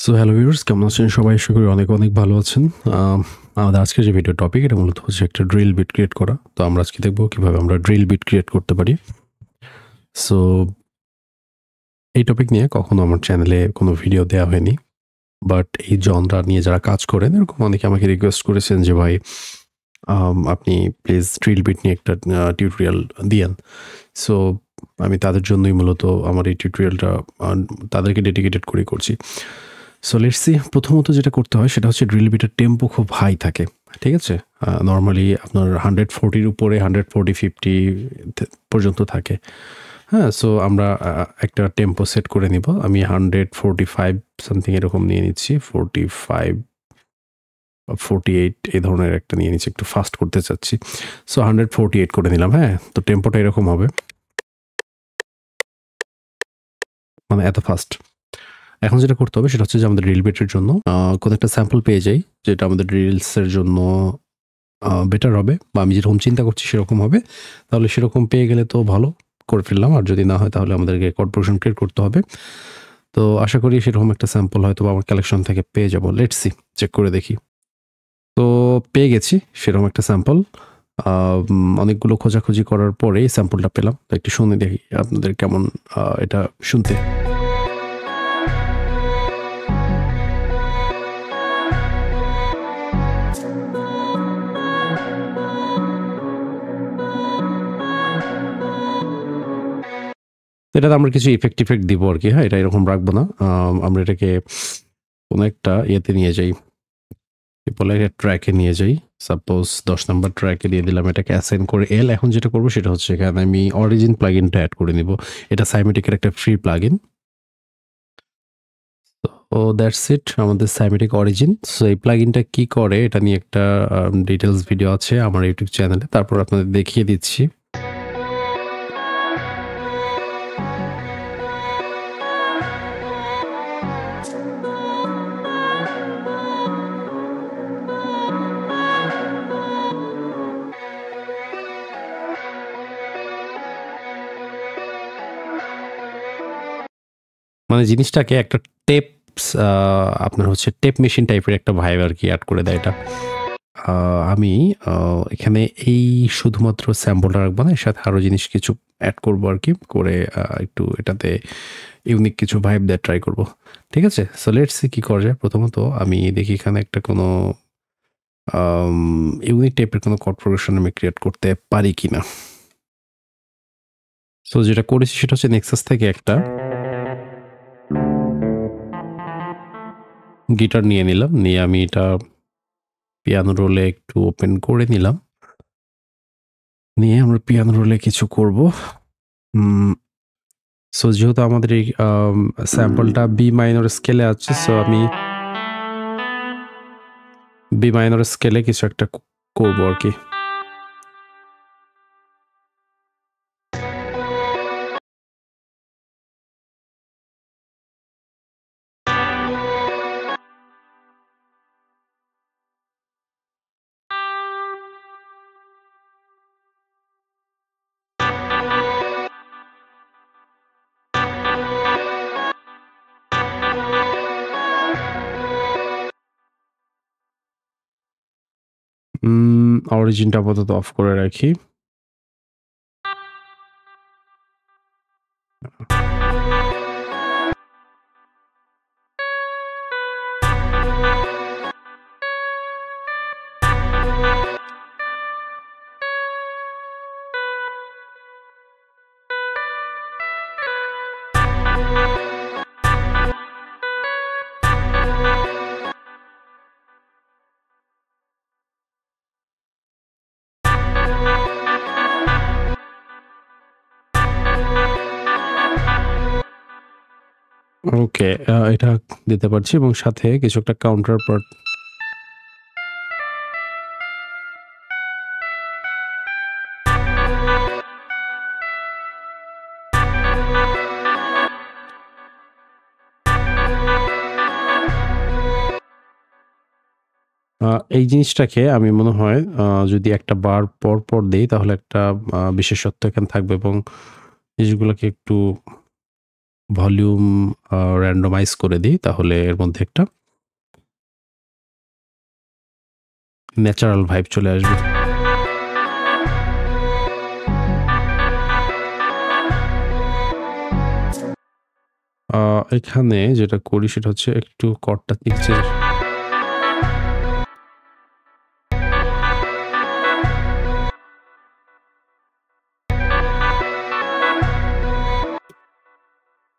So hello viewers, কেমন আছেন সবাই? আশা করি অনেক, অনেক ভালো আছেন। আমাদের আজকের যে ভিডিও টপিক এটা মূলত হচ্ছে একটা ড্রিল বিট ক্রিয়েট করা। তো আমরা আজকে দেখব কিভাবে আমরা ড্রিল বিট ক্রিয়েট করতে পারি। সো এই টপিক নিয়ে কখনো আমার চ্যানেলে কোনো ভিডিও দেয়া হয়নি। বাট এই জনরা নিয়ে যারা কাজ করেন এরকম অনেকে আমাকে রিকোয়েস্ট করেছেন যে ভাই আপনি প্লিজ ড্রিল বিট নিয়ে একটা টিউটোরিয়াল দিয়েন। সো আমি তাদের জন্যই মূলত আমার এই টিউটোরিয়ালটা তাদেরকে ডেডিকেটেড করেই করছি। সো লেটস সি, প্রথমত যেটা করতে হয় সেটা হচ্ছে ড্রিল বিটের টেম্পো খুব হাই থাকে। ঠিক আছে? নরমালি আপনার 140 র উপরে 140, 50 পর্যন্ত থাকে। হ্যাঁ? সো আমরা একটা টেম্পো সেট করে নিব। আমি 145 সামথিং এরকম নিয়ে নিচ্ছি। 45 বা 48 এই ধরনের একটা নিয়ে নিচ্ছি। একটু ফাস্ট করতে চাচ্ছি। সো 148 করে নিলাম। হ্যাঁ? তো টেম্পোটা এরকম হবে। মানে এত ফাস্ট। এখন যেটা করতে হবে সেটা হচ্ছে যে আমাদের ড্রিল বিটের জন্য কোনো একটা স্যাম্পল পেয়ে যাই যেটা আমাদের ড্রিলসের জন্য বেটার হবে, বা আমি যেরকম চিন্তা করছি সেরকম হবে। তাহলে সেরকম পেয়ে গেলে তো ভালো, করে ফেললাম। আর যদি না হয় তাহলে আমাদেরকে কোড পোরশন ক্রিয়েট করতে হবে। তো আশা করি সেরকম একটা স্যাম্পল হয়তোবা আমার কালেকশন থেকে পেয়ে যাব। লেটস সি, চেক করে দেখি। তো পেয়ে গেছি সেরকম একটা স্যাম্পল। অনেকগুলো খোঁজাখুঁজি করার পরে এই স্যাম্পলটা পেলাম। তো একটু শুনে দেখি আপনাদের কেমন এটা শুনতে। এটাতে আমরা কিছু ইফেক্ট দিব আরকি। হ্যাঁ? এটা এরকম রাখবো না। আমরা এটাকে কোনো একটা ইয়েতে নিয়ে যাই। কি বলে? ট্র্যাকে নিয়ে যাই। সাপোজ ১০ নাম্বার ট্র্যাকে দিয়ে দিলাম এটাকে অ্যাসাইন করে এল। এখন যেটা করব সেটা হচ্ছে এখানে আমি অরিজিন প্লাগইনটা এড করে নিব। এটা সাইমেটিকের একটা ফ্রি প্লাগইন। তো দ্যাটস ইট, আমাদের সাইমেটিক অরিজিন। সো এই প্লাগইনটা কি করে এটা নিয়ে একটা ডিটেইলস ভিডিও আছে আমার ইউটিউব চ্যানেলে। তারপর আপনাদের দেখিয়ে দিচ্ছি। মানে জিনিসটাকে একটা টেপস আপনার হচ্ছে টেপ মেশিন টাইপের একটা ভাইব আরকি এড করে দেয় এটা। আমি এখানে এই শুধুমাত্র স্যাম্পলটা রাখবো না, এর সাথে আরো জিনিস কিছু এড করবো আরকি। করে একটু এটাতে ইউনিক কিছু ভাইব দেওয়ার ট্রাই করব। ঠিক আছে? সো লেটস সি কি করা যায়। প্রথমত আমি দেখি এখানে একটা কোনো ইউনিক টাইপের কোনো কর্ড প্রোগ্রেশন আমি ক্রিয়েট করতে পারি কিনা। সো যেটা করেছি সেটা হচ্ছে নেক্সাস থেকে একটা গিটার নিয়ে নিলাম। নিয়ে আমি এটা পিয়ানো রোলে একটু ওপেন করে নিলাম। নিয়ে আমরা পিয়ানো রোলে কিছু করব। সো যেহেতু আমাদের এই স্যাম্পলটা বি মাইনর স্কেলে আছে, সো আমি বি মাইনর স্কেলে কিছু একটা করব আরকি। অরিজিনটা আপাতত অফ করে রাখি। ওকে, এটা দিতে পারছি এবং সাথে কিছু একটা কাউন্টার পার্ট এই জিনিসটাকে আমি মনে হয় যদি একটা বার পর দেই তাহলে একটা বিশেষত্ব এখানে থাকবে এবং জিনিসগুলোকে একটু ভলিউম র্যান্ডমাইজ করে দিই, তাহলে এর মধ্যে একটা ন্যাচারাল ভাইব চলে আসবে। এখানে যেটা করি সেটা হচ্ছে একটু কর্ডটা নিচে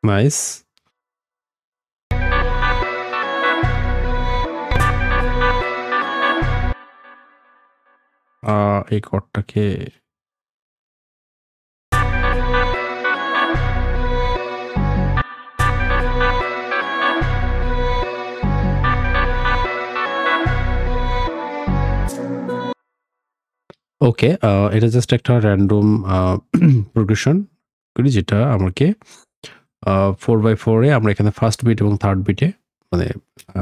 নাইস। এই কর্ডটাকে ওকে, এটা জাস্ট একটা র্যান্ডম প্রোগ্রেশন করি, যেটা আমাকে 4x4 এ আমরা এখানে ফার্স্ট বিট এবং থার্ড বিটে মানে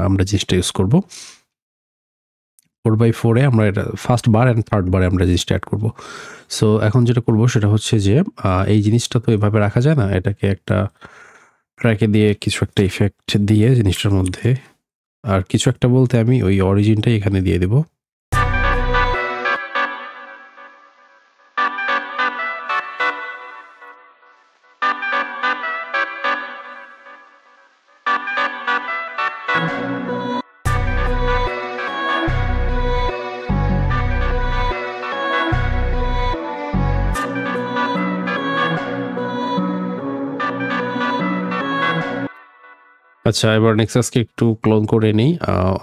আমরা জিনিসটা ইউজ করব। 4x4 এ আমরা এটা ফার্স্ট বার অ্যান্ড থার্ড বারে আমরা জিনিসটা অ্যাড করব। সো এখন যেটা করব সেটা হচ্ছে যে এই জিনিসটা তো এভাবে রাখা যায় না, এটাকে একটা ট্র্যাকে দিয়ে কিছু একটা ইফেক্ট দিয়ে জিনিসটার মধ্যে, আর কিছু একটা বলতে আমি ওই অরিজিনটাই এখানে দিয়ে দেব। আচ্ছা, এবার নেক্সাসকে একটু ক্লোন করে নেই,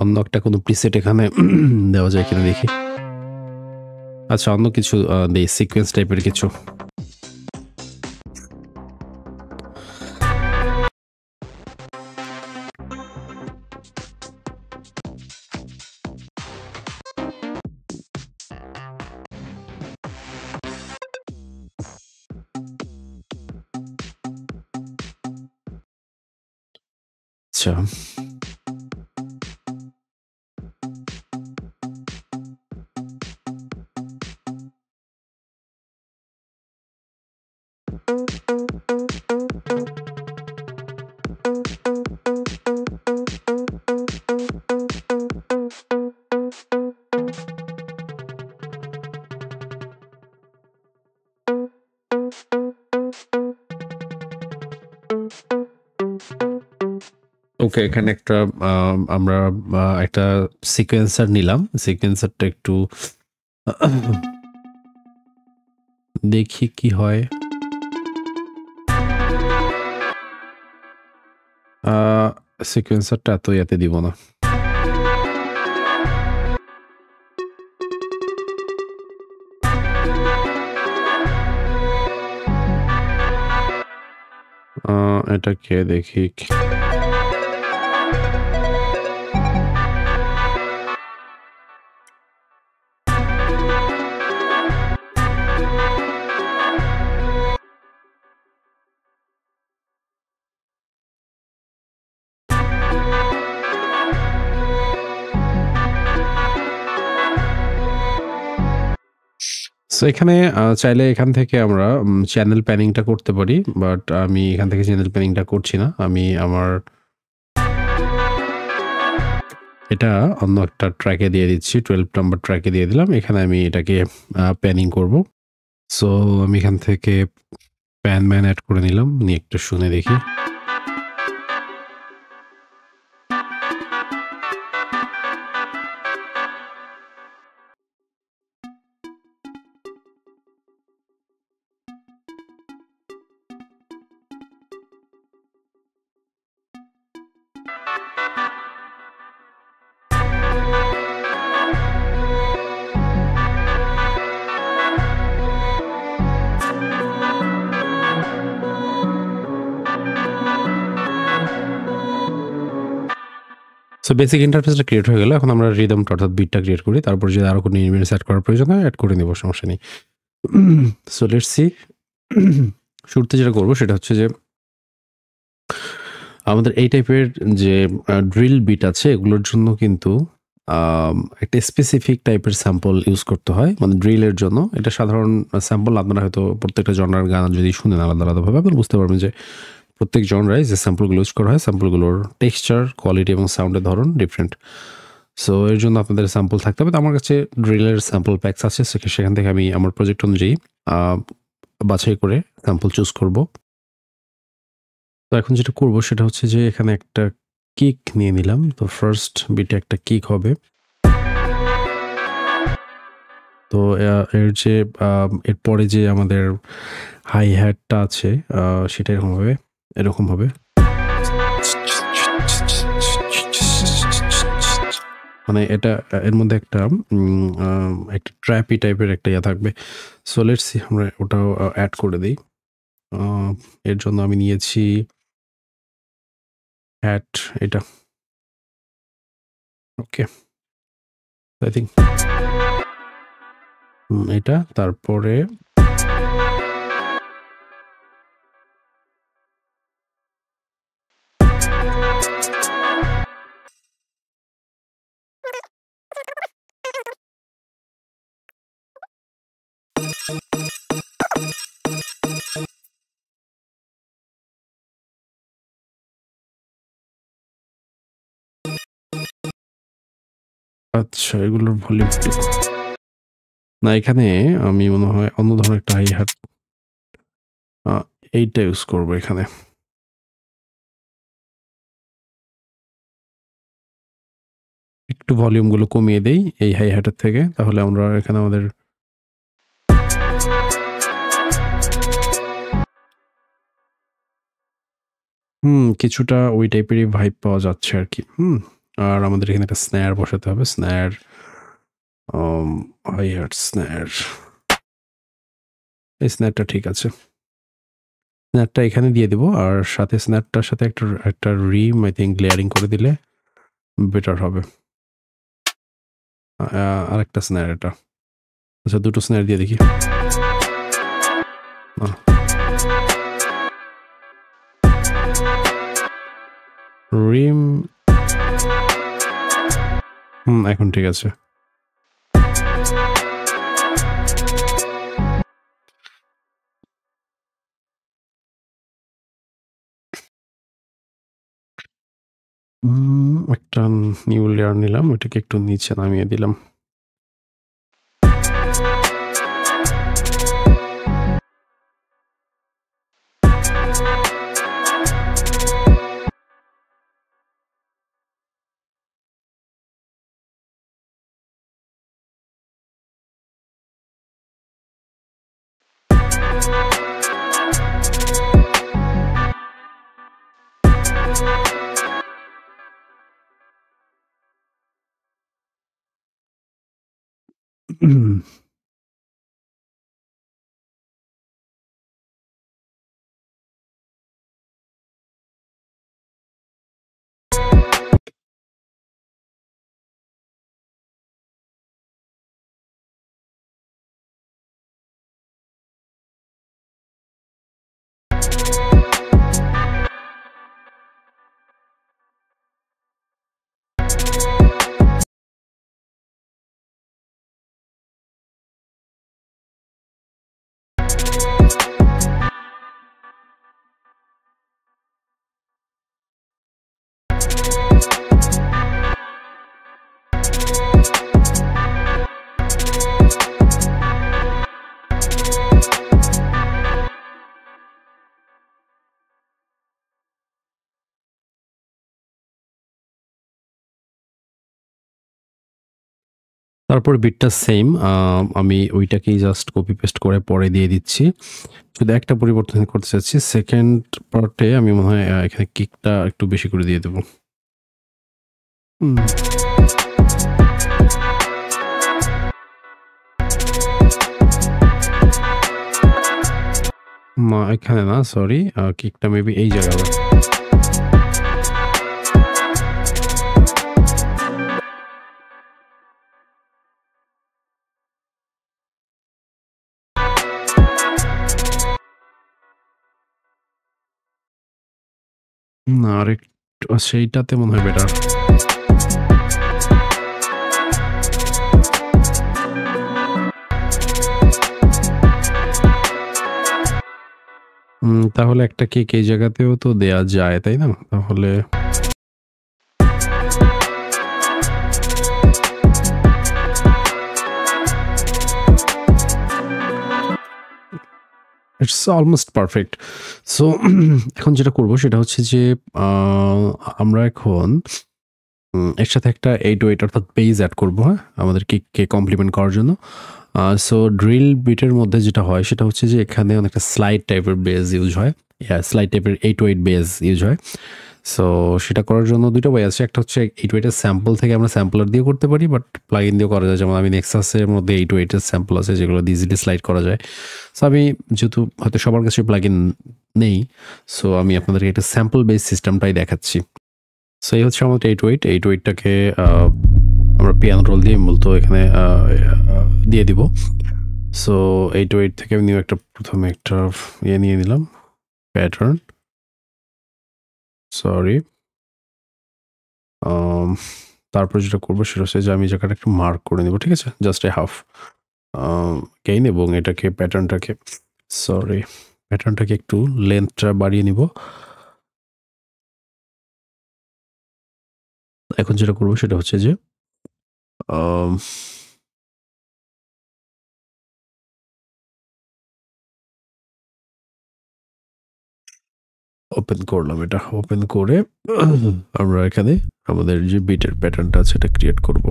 অন্য একটা কোনো প্রিসেট এখানে দেওয়া যায় কিনা দেখি। আচ্ছা, অন্য কিছু দেই, সিকোয়েন্স টাইপের কিছু। আচ্ছা, ওকে, এখানে একটা আমরা একটা সিকোয়েন্সার নিলাম। সিকোয়েন্সারটা একটু দেখি কি হয়। সিকোয়েন্সারটা এত ইয়াতে দিব না। এটাকে দেখি। সো এখানে চাইলে এখান থেকে আমরা চ্যানেল প্যানিংটা করতে পারি, বাট আমি এখান থেকে চ্যানেল প্যানিংটা করছি না। আমি আমার এটা অন্য একটা ট্র্যাকে দিয়ে দিচ্ছি, 12 নাম্বার ট্র্যাকে দিয়ে দিলাম। এখানে আমি এটাকে প্যানিং করব। সো আমি এখান থেকে প্যান ম্যান অ্যাড করে নিলাম, নিয়ে একটু শুনে দেখি। সো বেসিক ইন্টারফেসটা ক্রিয়েট হয়ে গেল। এখন আমরা রিদমটা অর্থাৎ বিটটা ক্রিয়েট করি, তারপর যদি আরো কোনো এলিমেন্টস অ্যাড করার প্রয়োজন হয় অ্যাড করে নেব, সমস্যা নেই। So let's see. শুরুতে যেটা করবো সেটা হচ্ছে যে আমাদের এই টাইপের যে ড্রিল বিট আছে এগুলোর জন্য কিন্তু একটা স্পেসিফিক টাইপের স্যাম্পল ইউজ করতে হয়, মানে ড্রিলের জন্য। এটা সাধারণ স্যাম্পল, আপনারা হয়তো প্রত্যেকটা জনার গান যদি শুনেন আলাদা আলাদাভাবে আপনারা বুঝতে পারবেন যে প্রত্যেক জনরায় যে স্যাম্পলগুলো ইউজ করা হয় স্যাম্পলগুলোর টেক্সচার, কোয়ালিটি এবং সাউন্ডের ধরন ডিফারেন্ট। সো এর জন্য আপনাদের স্যাম্পল থাকতে হবে। তো আমার কাছে ড্রিলের স্যাম্পল প্যাকস আছে, সেখান থেকে আমি আমার প্রজেক্ট অনুযায়ী বাছাই করে স্যাম্পল চুজ করব। তো এখন যেটা করব সেটা হচ্ছে যে এখানে একটা কিক নিয়ে নিলাম। তো ফার্স্ট বিটে একটা কিক হবে। তো এর যে এরপরে যে আমাদের হাই হ্যাটটা আছে সেটা এরকম হবে। মানে এটা এর মধ্যে একটা ট্র্যাপি টাইপের একটা ইয়া থাকবে। সো লেটস সি আমরা ওটাও অ্যাড করে দিই। এর জন্য আমি নিয়েছি হ্যাট এটা। ওকে, আই থিঙ্ক এটা তারপরে আচ্ছা এগুলোর ভলিউম না, এখানে আমি মনে হয় অন্য ধরনের একটা হাই হ্যাট এইটা ইউজ করবো এখানে। একটু ভলিউমগুলো কমিয়ে দেই এই হাই হ্যাটের থেকে, তাহলে আমরা এখানে আমাদের কিছুটা ওই টাইপেরই ভাইব পাওয়া যাচ্ছে আর কি। আর আমাদের এখানে একটা স্ন্যার বসাতে হবে। স্ন্যার হাই হ্যাট স্ন্যার, এই স্ন্যারটা ঠিক আছে। স্ন্যারটা এখানে দিয়ে দেবো, আর সাথে স্ন্যারটার সাথে একটা রিম আই থিঙ্ক লেয়ারিং করে দিলে বেটার হবে। আরেকটা স্ন্যার এটা। আচ্ছা দুটো স্ন্যার দিয়ে দেখি। রিম এখন ঠিক আছে। একটা নিউ লেয়ার নিলাম, ওটাকে একটু নিচে নামিয়ে দিলাম। তারপর বিটটা সেম, আমি ওইটাকেই জাস্ট কপি পেস্ট করে পরে দিয়ে দিচ্ছি। শুধু একটা পরিবর্তন করতে চাচ্ছি, সেকেন্ড পার্টে আমি মনে হয় এখানে কিকটা একটু বেশি করে দিয়ে দেবো। এখানে না, সরি, কিকটা মেবি এই জায়গায় হবে। না আরেকটু সেইটাতে মনে হয় বেটার। তাহলে একটা কেক এই জায়গাতেও তো দেয়া যায়, তাই না? তাহলে ইটস অলমোস্ট পারফেক্ট। সো এখন যেটা করব সেটা হচ্ছে যে আমরা এখন এর সাথে একটা 808 অর্থাৎ বেজ এড করব, হ্যাঁ? আমাদের কেককে কমপ্লিমেন্ট করার জন্য। সো ড্রিল বিটের মধ্যে যেটা হয় সেটা হচ্ছে যে এখানে অনেকটা স্লাইড টাইপের বেজ ইউজ হয়। স্লাইড টাইপের 808 বেজ ইউজ হয়। সো সেটা করার জন্য ২ টা ওয়ে আছে। একটা হচ্ছে 808 এর স্যাম্পল থেকে আমরা স্যাম্পলার দিয়ে করতে পারি, বাট প্লাগইন দিয়েও করা যায়। যেমন আমি নেক্সাসের মধ্যে 808 এর স্যাম্পল আছে যেগুলো ইজিলি স্লাইড করা যায়। সো আমি যেহেতু হয়তো সবার কাছে প্লাগইন নেই, সো আমি আপনাদেরকে একটা স্যাম্পল বেস সিস্টেমটাই দেখাচ্ছি। সো এই হচ্ছে আমাদের 808টাকে আমরা পিয়ানো রোল দিয়ে মূলত এখানে দিয়ে দিব। সো 808 থেকে আমি প্রথমে একটা নিয়ে নিলাম, প্যাটার্ন। সরি। তারপর যেটা করবো সেটা হচ্ছে যে আমি জায়গাটা একটু মার্ক করে নেব, ঠিক আছে? জাস্ট এ হাফ গেইন, এবং এটাকে প্যাটার্নটাকে একটু লেন্থটা বাড়িয়ে নিব। এখন যেটা করবো সেটা হচ্ছে যে ওপেন করলাম, এটা ওপেন করে আমরা এখানে আমাদের যে বিটের প্যাটার্নটা আছে এটা ক্রিয়েট করব।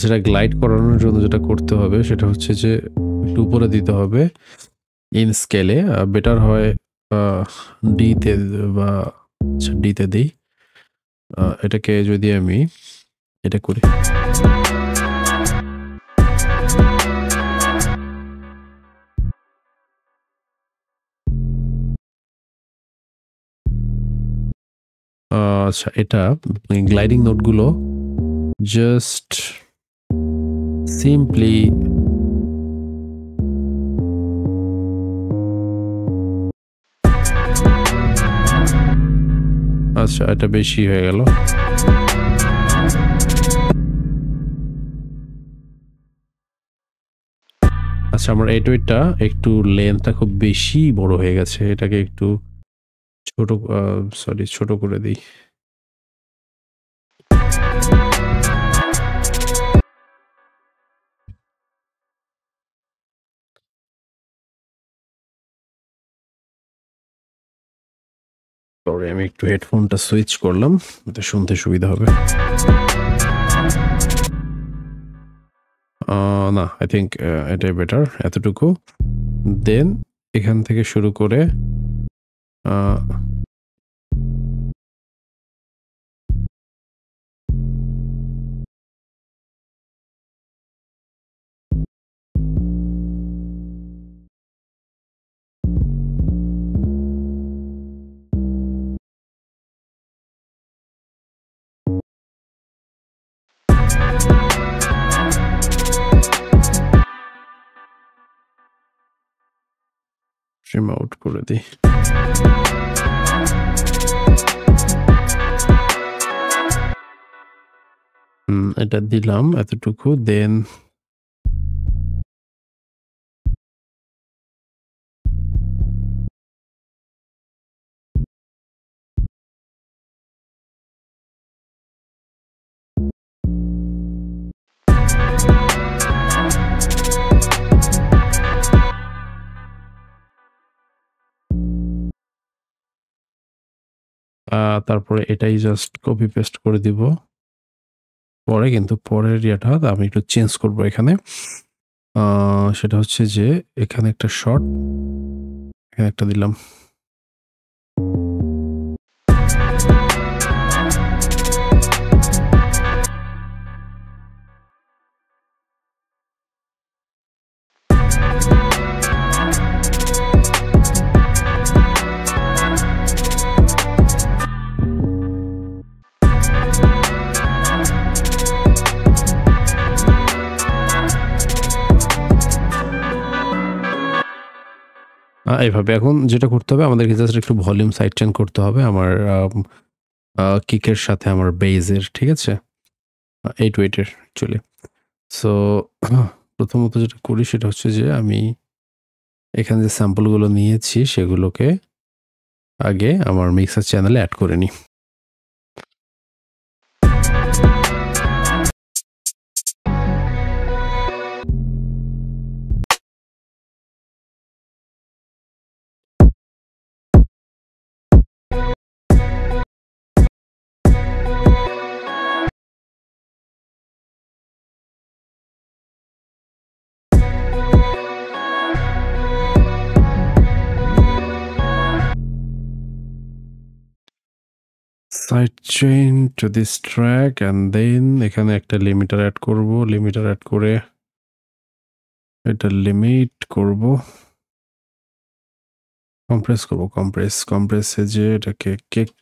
সেটা গ্লাইড করানোর জন্য যেটা করতে হবে সেটা হচ্ছে যে একটু উপরে দিতে হবে ইন স্কেলে। বেটার হয় ডিতে বা ডিতে দিই। এটাকে যদি আমি এটা করি, আচ্ছা, এটা গ্লাইডিং নোটগুলো জাস্ট সিম্পলি আচ্ছা, এটা বেশি হয়ে গেল। আচ্ছা, আমার 808টা একটু লেন্থটা খুব বেশি বড় হয়ে গেছে। এটাকে একটু ছোট করে দিই। সরি, আমি একটু হেডফোনটা সুইচ করলাম, এটা শুনতে সুবিধা হবে। না, আই থিঙ্ক এটাই বেটার, এতটুকু। দেন এখান থেকে শুরু করে ট্রিম আউট করে দিই। এটা দিলাম এতটুকু। দেন তারপরে এটাই জাস্ট কপি পেস্ট করে দিব। পরে কিন্তু পরের ইয়েটা আমি একটু চেঞ্জ করব এখানে। সেটা হচ্ছে যে এখানে একটা শর্ট, এখানে একটা দিলাম। এইভাবে এখন যেটা করতে হবে আমাদেরকে জাস্ট একটু ভলিউম সাইড চেঞ্জ করতে হবে আমার কিকের সাথে আমার বেজের, ঠিক আছে? 808 এর অ্যাকচুয়ালি। সো প্রথমত যেটা করি সেটা হচ্ছে যে আমি এখানে যে স্যাম্পলগুলো নিয়েছি সেগুলোকে আগে আমার মিক্সার চ্যানেলে অ্যাড করে নিই। Side chain to this track and then এখানে একটা লিমিটার অ্যাড করব। লিমিটার অ্যাড করে এটা লিমিট করব, কম্প্রেস করব, কম্প্রেসে যে এটাকে কেক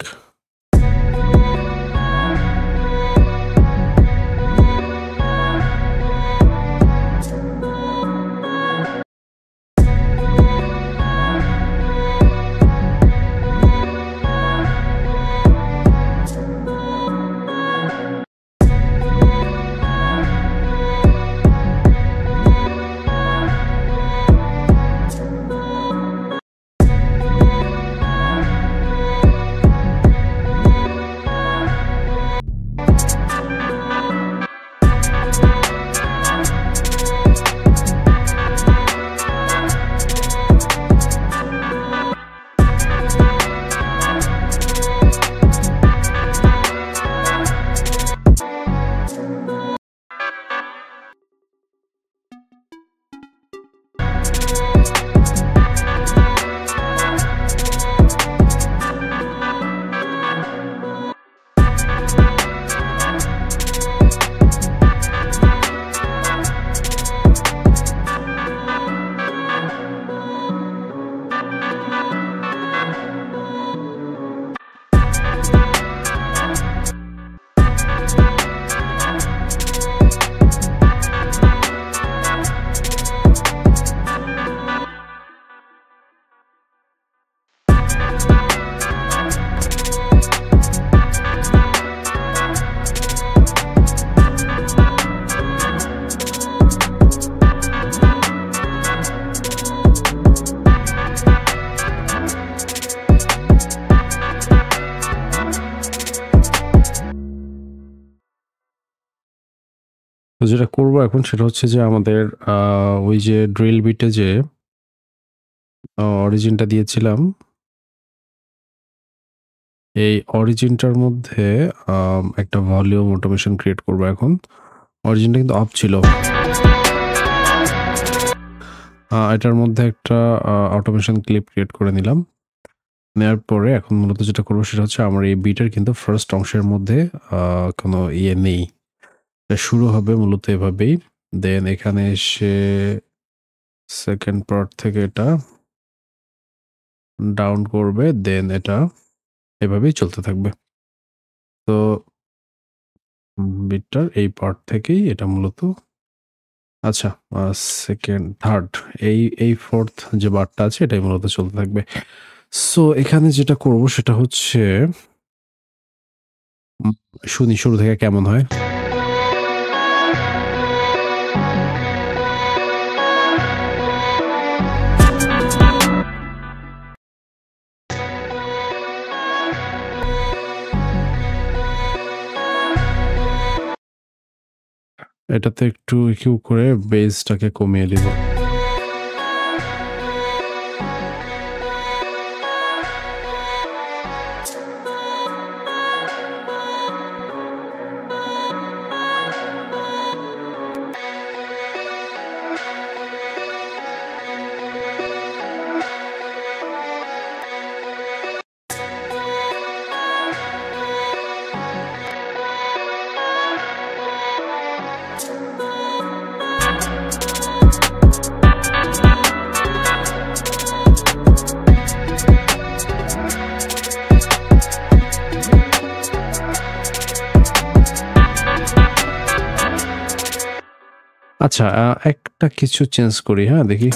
তো যেটা করব এখন সেটা হচ্ছে যে আমাদের ওই যে ড্রিল বিটে যে অরিজিনটা দিয়েছিলাম, এই অরিজিনটার মধ্যে একটা ভলিউম অটোমেশন ক্রিয়েট করব এখন। অরিজিনটা কিন্তু অফ ছিল। এটার মধ্যে একটা অটোমেশন ক্লিপ ক্রিয়েট করে নিলাম। নেওয়ার পরে এখন মূলত যেটা করব সেটা হচ্ছে আমার এই বিটের কিন্তু ফার্স্ট অংশের মধ্যে কোনো ইয়ে নেই। এটা শুরু হবে মূলত এভাবেই। দেন এখানে এসে সেকেন্ড পার্ট থেকে এটা ডাউন করবে, দেন এটা এভাবেই চলতে থাকবে। তো বিটটার এই পার্ট থেকেই এটা মূলত আচ্ছা সেকেন্ড, থার্ড, এই ফোর্থ যে বারটা আছে এটাই মূলত চলতে থাকবে। সো এখানে যেটা করব সেটা হচ্ছে শুনি শুরু থেকে কেমন হয়। এটাতে একটু ইকিউ করে বেসটাকে কমিয়ে দিব। আচ্ছা একটা কিছু চেঞ্জ করি, হ্যাঁ? দেখি।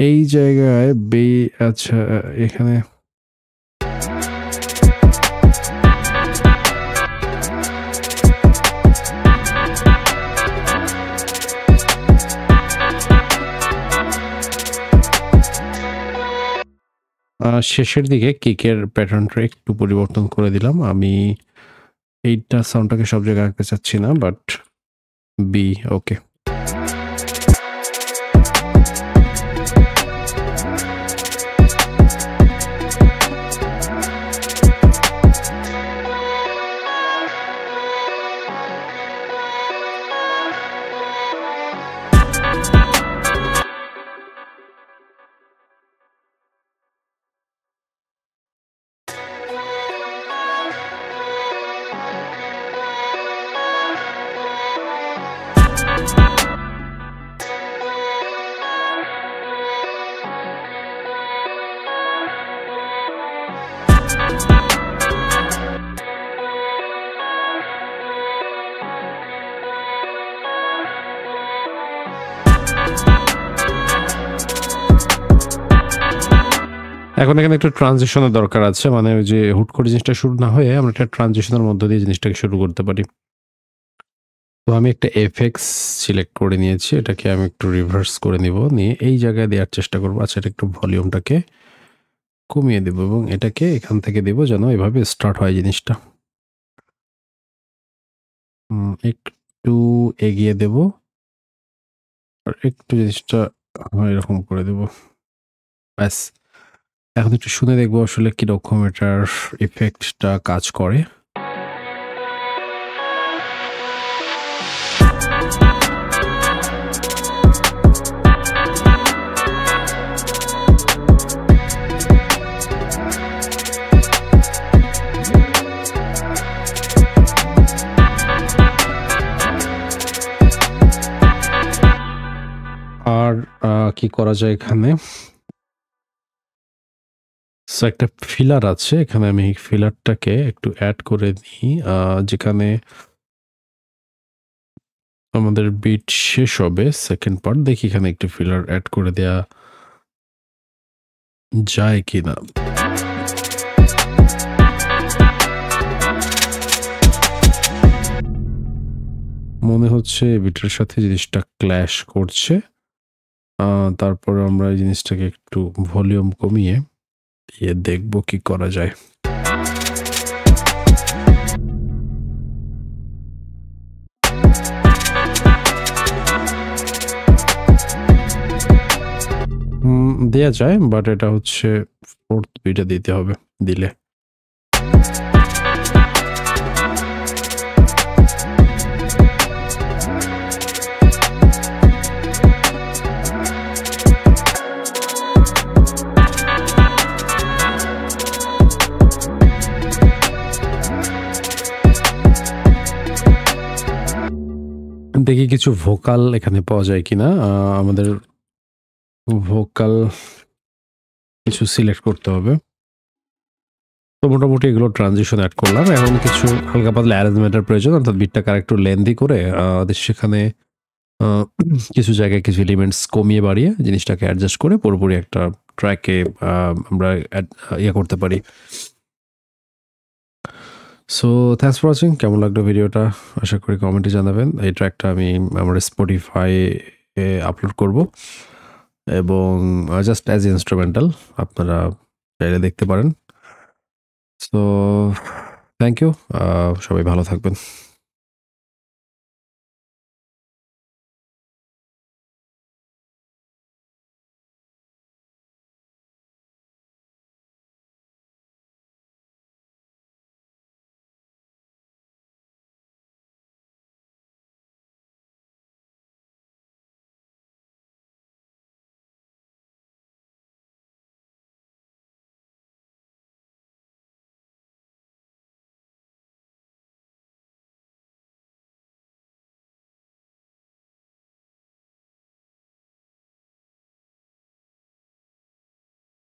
এই জায়গায় আচ্ছা এখানে শেষের দিকে কিকের প্যাটার্নটা একটু পরিবর্তন করে দিলাম। আমি এইটা সাউন্ডটাকে সব জায়গায় রাখতে চাচ্ছি না, বাট বি ওকে। এখন এখানে একটু ট্রানজিশনের দরকার আছে, মানে ওই যে হুট করে জিনিসটা শুরু না হয়ে আমরা একটা ট্রানজিশনের মধ্য দিয়ে জিনিসটাকে শুরু করতে পারি। তো আমি একটা এফএক্স সিলেক্ট করে নিয়েছি, এটাকে আমি একটু রিভার্স করে নিব, নিয়ে এই জায়গায় দেওয়ার চেষ্টা করবো। আচ্ছা, এটা একটু ভলিউমটাকে কমিয়ে দেব এবং এটাকে এখান থেকে দেব যেন এভাবে স্টার্ট হয় জিনিসটা। একটু এগিয়ে দেব আর একটু জিনিসটা এরকম করে দেব, ব্যাস। এখন একটু শুনে দেখবো আসলে কিরকম এটার ইফেক্টটা কাজ করে। আর কি করা যায় এখানে, একটা ফিলার আছে এখানে, আমি ফিলারটাকে একটু অ্যাড করে দিই, যেখানে আমাদের বিট শেষ হবে সেকেন্ড পার্ট। দেখি এখানে একটু ফিলার অ্যাড করে দেয়া যায় কিনা। মনে হচ্ছে বিটের সাথে জিনিসটা ক্ল্যাশ করছে। তারপর আমরা এই জিনিসটাকে একটু ভলিউম কমিয়ে দিয়ে দেখবো কি করা যায়। দেয়া যায়, বাট এটা হচ্ছে ফোর্থ বিটে দিতে হবে, দিলে দেখি কিছু ভোকাল এখানে পাওয়া যায় কিনা। আমাদের ভোকাল কিছু সিলেক্ট করতে হবে। তো মোটামুটি এগুলো ট্রানজিশন অ্যাড করলাম। এখন কিছু হালকা পাতলা অ্যারেঞ্জমেন্টের প্রয়োজন, অর্থাৎ বিটটাকে আরেকটু লেন্দি করে সেখানে কিছু জায়গায় কিছু এলিমেন্টস কমিয়ে বাড়িয়ে জিনিসটাকে অ্যাডজাস্ট করে পুরোপুরি একটা ট্র্যাকে আমরা ইয়ে করতে পারি। So thanks for watching. কেমন লাগলো ভিডিওটা আশা করি কমেন্টে জানাবেন। এই ট্র্যাকটা আমি আমার স্পটিফাই এ আপলোড করব এবং জাস্ট অ্যাজ ইনস্ট্রুমেন্টাল আপনারা চাইলে দেখতে পারেন। সো থ্যাংক ইউ, সবাই ভালো থাকবেন।